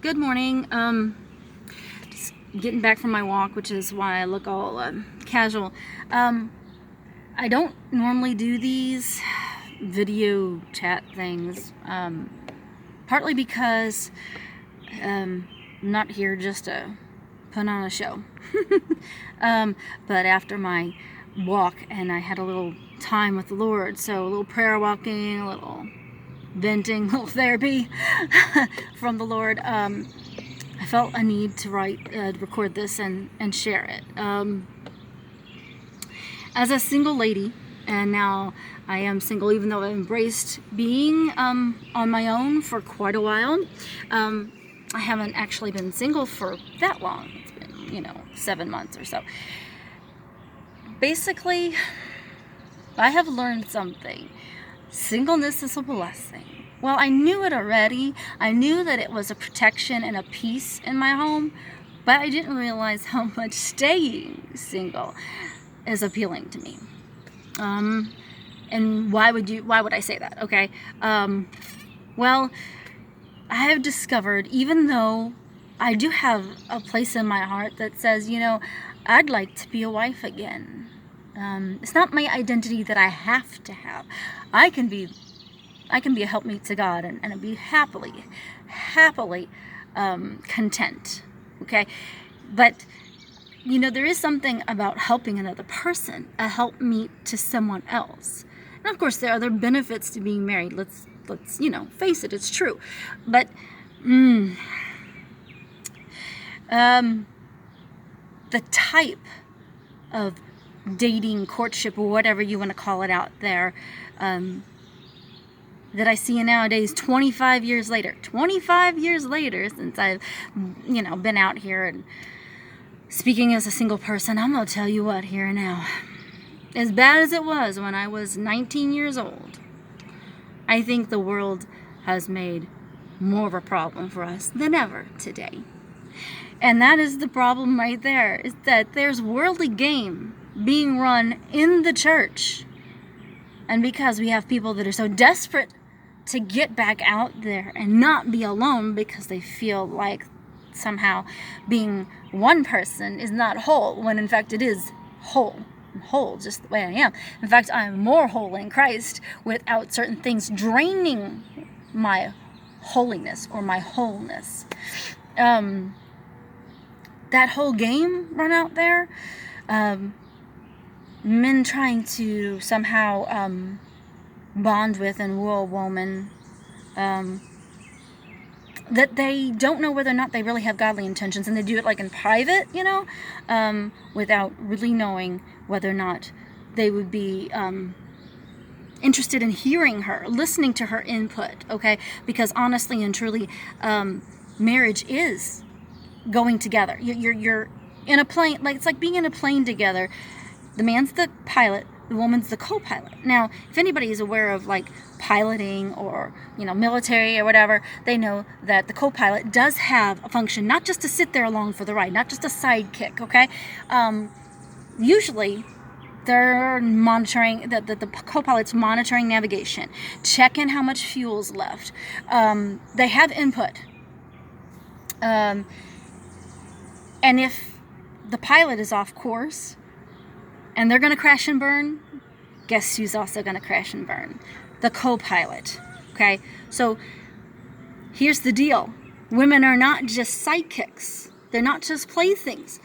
Good morning. Just getting back from my walk, which is why I look all casual. I don't normally do these video chat things, partly because I'm not here just to put on a show. But after my walk, and I had a little time with the Lord, so a little prayer walking, a little venting, a little therapy from the Lord, I felt a need to record this and share it. As a single lady, and now I am single, even though I've embraced being on my own for quite a while. I haven't actually been single for that long. It's been, 7 months or so. Basically, I have learned something. Singleness is a blessing. Well, I knew it already. I knew that it was a protection and a peace in my home, but I didn't realize how much staying single is appealing to me. And why would I say that? Okay. Well, I have discovered, even though I do have a place in my heart that says, I'd like to be a wife again. It's not my identity that I have to have. I can be a helpmeet to God and be happily content. Okay. But, there is something about helping another person, a helpmeet to someone else. And of course, there are other benefits to being married. Let's face it, it's true. But, the type of dating, courtship, or whatever you want to call it out there, that I see nowadays 25 years later since I've, been out here and speaking as a single person, I'm going to tell you what here now. As bad as it was when I was 19 years old, I think the world has made more of a problem for us than ever today. And that is the problem right there, is that there's worldly game being run in the church. And because we have people that are so desperate to get back out there and not be alone because they feel like somehow being one person is not whole, when in fact it is whole. I'm whole just the way I am. In fact, I'm more whole in Christ without certain things draining my holiness or my wholeness. That whole game run out there, men trying to somehow bond with and woo a woman that they don't know whether or not they really have godly intentions, and they do it like in private, without really knowing whether or not they would be interested in hearing her, listening to her input, okay? Because honestly and truly, marriage is going together. You're in a plane, like it's like being in a plane together. The man's the pilot, the woman's the co-pilot. Now, if anybody is aware of like piloting or, military or whatever, they know that the co-pilot does have a function, not just to sit there along for the ride, not just a sidekick, okay? Usually, they're monitoring, the co-pilot's monitoring navigation, checking how much fuel's left. They have input. And if the pilot is off course, and they're going to crash and burn, guess who's also going to crash and burn? The co-pilot. Okay? So, here's the deal. Women are not just sidekicks. They're not just playthings.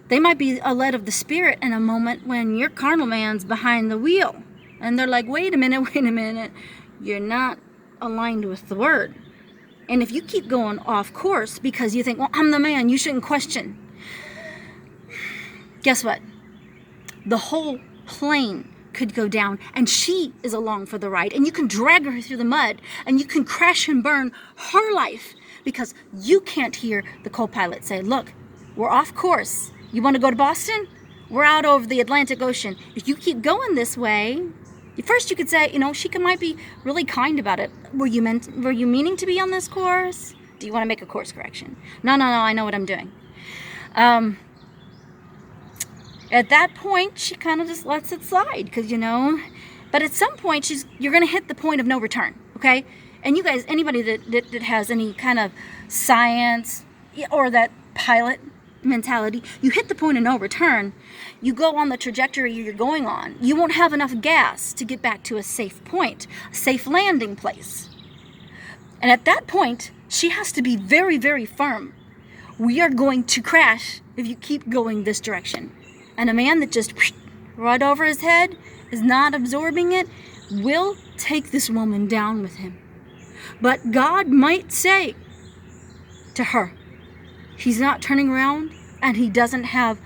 They might be led of the Spirit in a moment when your carnal man's behind the wheel. And they're like, wait a minute. You're not aligned with the Word. And if you keep going off course because you think, well, I'm the man, you shouldn't question. Guess what? The whole plane could go down, and she is along for the ride, and you can drag her through the mud, and you can crash and burn her life because you can't hear the co-pilot say, look, we're off course. You want to go to Boston? We're out over the Atlantic Ocean. If you keep going this way, first you could say, she might be really kind about it. Were you meaning to be on this course? Do you want to make a course correction? No, I know what I'm doing. At that point, she kind of just lets it slide because, but at some point, you're going to hit the point of no return, okay? And you guys, anybody that has any kind of science or that pilot mentality, you hit the point of no return, you go on the trajectory you're going on, you won't have enough gas to get back to a safe point, a safe landing place. And at that point, she has to be very, very firm. We are going to crash if you keep going this direction. And a man that just right over his head is not absorbing it will take this woman down with him. But God might say to her, he's not turning around, and he doesn't have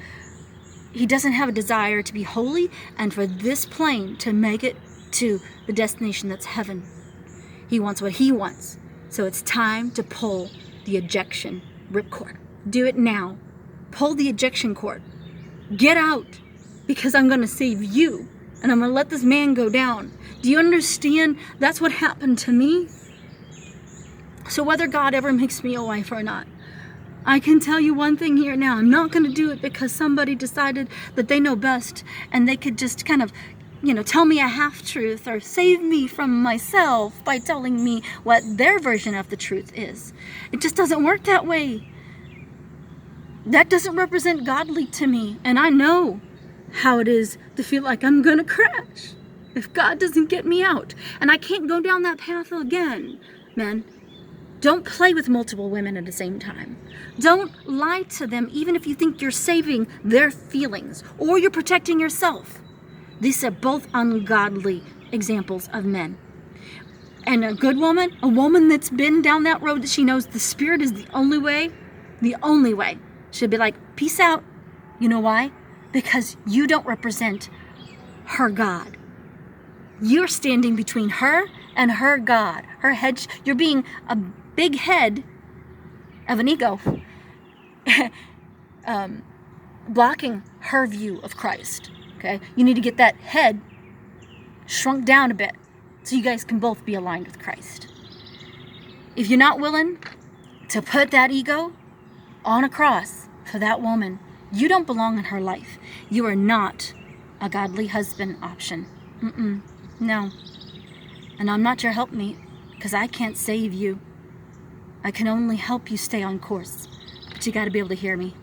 a desire to be holy and for this plane to make it to the destination that's heaven. He wants what he wants. So it's time to pull the ejection ripcord. Do it now. Pull the ejection cord. Get out, because I'm going to save you, and I'm going to let this man go down. Do you understand? That's what happened to me. So whether God ever makes me a wife or not, I can tell you one thing here now. I'm not going to do it because somebody decided that they know best and they could just kind of, tell me a half-truth or save me from myself by telling me what their version of the truth is. It just doesn't work that way. That doesn't represent godly to me. And I know how it is to feel like I'm going to crash if God doesn't get me out. And I can't go down that path again, man. Don't play with multiple women at the same time. Don't lie to them even if you think you're saving their feelings or you're protecting yourself. These are both ungodly examples of men. And a good woman, a woman that's been down that road, that she knows the Spirit is the only way, should be like, peace out. You know why? Because you don't represent her God. You're standing between her and her God. Her head, you're being a big head of an ego, blocking her view of Christ. Okay, you need to get that head shrunk down a bit so you guys can both be aligned with Christ. If you're not willing to put that ego on a cross for that woman, you don't belong in her life. You are not a godly husband option. No. And I'm not your helpmeet, because I can't save you. I can only help you stay on course. But you got to be able to hear me.